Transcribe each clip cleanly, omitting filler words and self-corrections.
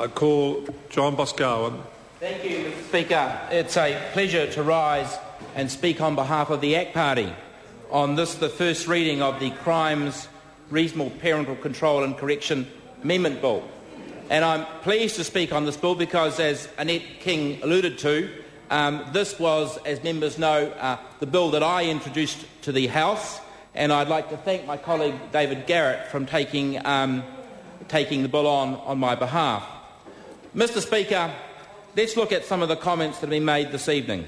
I call John Boscawen. Thank you, Mr. Speaker. It's a pleasure to rise and speak on behalf of the ACT Party on this, the first reading of the Crimes, Reasonable Parental Control and Correction Amendment Bill. And I'm pleased to speak on this bill because, as Annette King alluded to, this was, as members know, the bill that I introduced to the House, and I'd like to thank my colleague David Garrett for taking the bill on my behalf. Mr. Speaker, let's look at some of the comments that have been made this evening.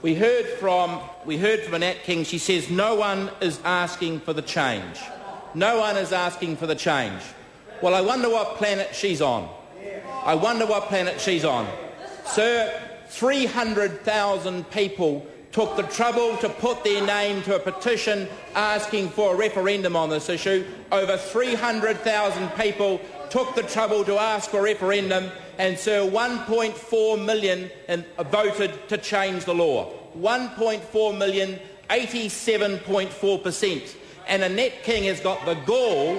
We heard from Annette King. She says no one is asking for the change. No one is asking for the change. Well, I wonder what planet she's on. I wonder what planet she's on. Sir, 300,000 people took the trouble to put their name to a petition asking for a referendum on this issue. Over 300,000 people took the trouble to ask for a referendum, and Sir, 1.4 million voted to change the law. 1.4 million, 87.4%. And Annette King has got the gall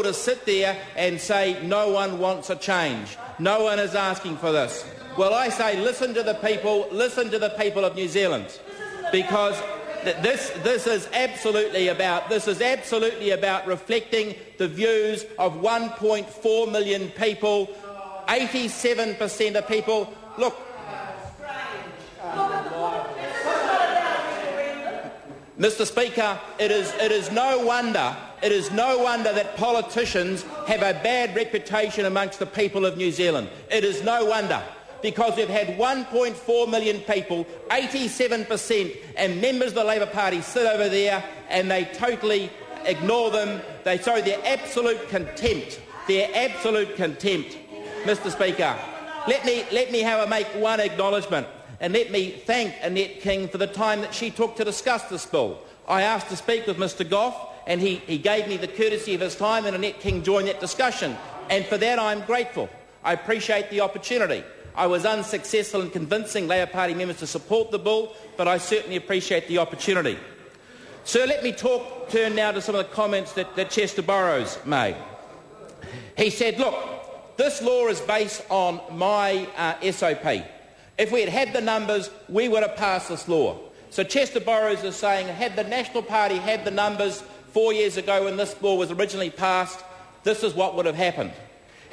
to sit there and say no one wants a change. No one is asking for this. Well, I say listen to the people of New Zealand, because this is absolutely about reflecting the views of 1.4 million people. 87% of people. Look, Mr. Speaker, it is no wonder that politicians have a bad reputation amongst the people of New Zealand. It is no wonder, because we've had 1.4 million people, 87%, and members of the Labour Party sit over there and they totally ignore them. They show their absolute contempt. Mr. Speaker, let me make one acknowledgement, and let me thank Annette King for the time that she took to discuss this bill. I asked to speak with Mr. Goff, and he gave me the courtesy of his time, and Annette King joined that discussion. And for that I'm grateful. I appreciate the opportunity. I was unsuccessful in convincing Labour Party members to support the bill, but I certainly appreciate the opportunity. Sir, let me turn now to some of the comments that Chester Burrows made. He said, look, this law is based on my SOP. If we had had the numbers, we would have passed this law. So Chester Burrows is saying, had the National Party had the numbers 4 years ago when this law was originally passed, this is what would have happened.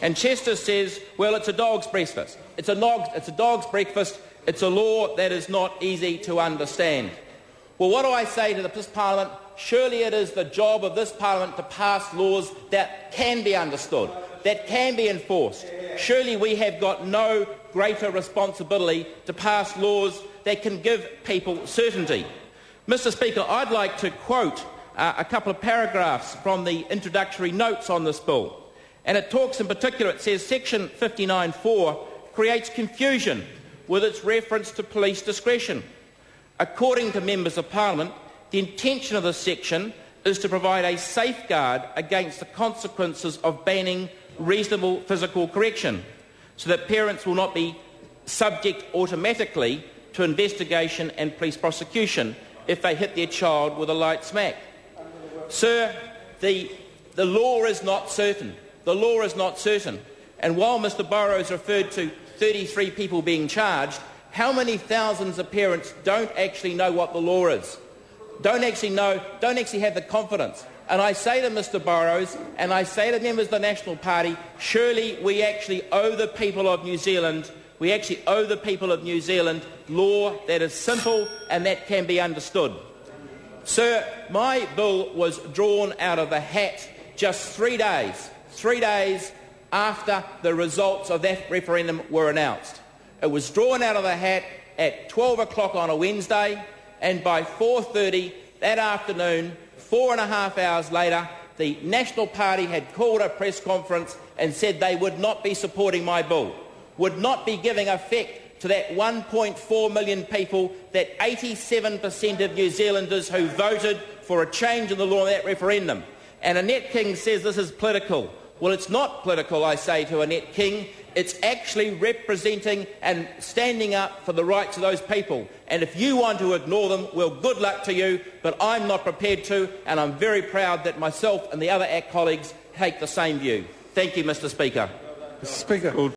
And Chester says, well, it's a dog's breakfast. It's a dog's breakfast. It's a law that is not easy to understand. Well, what do I say to this Parliament? Surely it is the job of this Parliament to pass laws that can be understood, that can be enforced. Surely we have got no greater responsibility to pass laws that can give people certainty. Mr. Speaker, I'd like to quote a couple of paragraphs from the introductory notes on this bill. And it talks in particular, it says, Section 59.4 creates confusion with its reference to police discretion. According to members of Parliament, the intention of this section is to provide a safeguard against the consequences of banning reasonable physical correction, so that parents will not be subject automatically to investigation and police prosecution if they hit their child with a light smack. Sir, the law is not certain. The law is not certain. And while Mr. Burrows referred to 33 people being charged, how many thousands of parents don't actually know what the law is? Don't actually have the confidence. And I say to Mr. Burrows, and I say to members of the National Party, surely we actually owe the people of New Zealand, law that is simple and that can be understood. Sir, my bill was drawn out of the hat just 3 days after the results of that referendum were announced. It was drawn out of the hat at 12 o'clock on a Wednesday, and by 4:30 that afternoon, 4.5 hours later, the National Party had called a press conference and said they would not be supporting my bill, would not be giving effect to that 1.4 million people, that 87% of New Zealanders who voted for a change in the law in that referendum. And Annette King says this is political. Well, it's not political, I say to Annette King. It's actually representing and standing up for the rights of those people. And if you want to ignore them, well, good luck to you, but I'm not prepared to, and I'm very proud that myself and the other ACT colleagues take the same view. Thank you, Mr Speaker. Mr Speaker.